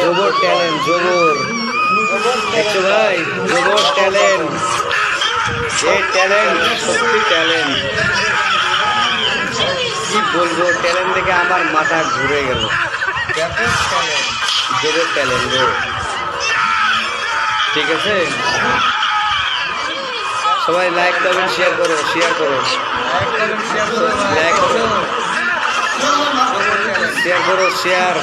জবর ট্যালেন্ট, জবর দেখছো ভাই, জবর ট্যালেন্ট। এই ট্যালেন্ট সত্যি ট্যালেন্ট, কি বলবো, ট্যালেন্ট দেখে আমার মাথা ঘুরে গেল। জবর ট্যালেন্ট গো। ঠিক আছে, সবাই লাইক কমেন্ট শেয়ার করো, শেয়ার করো, লাইক করো, শেয়ার করো, শেয়ার।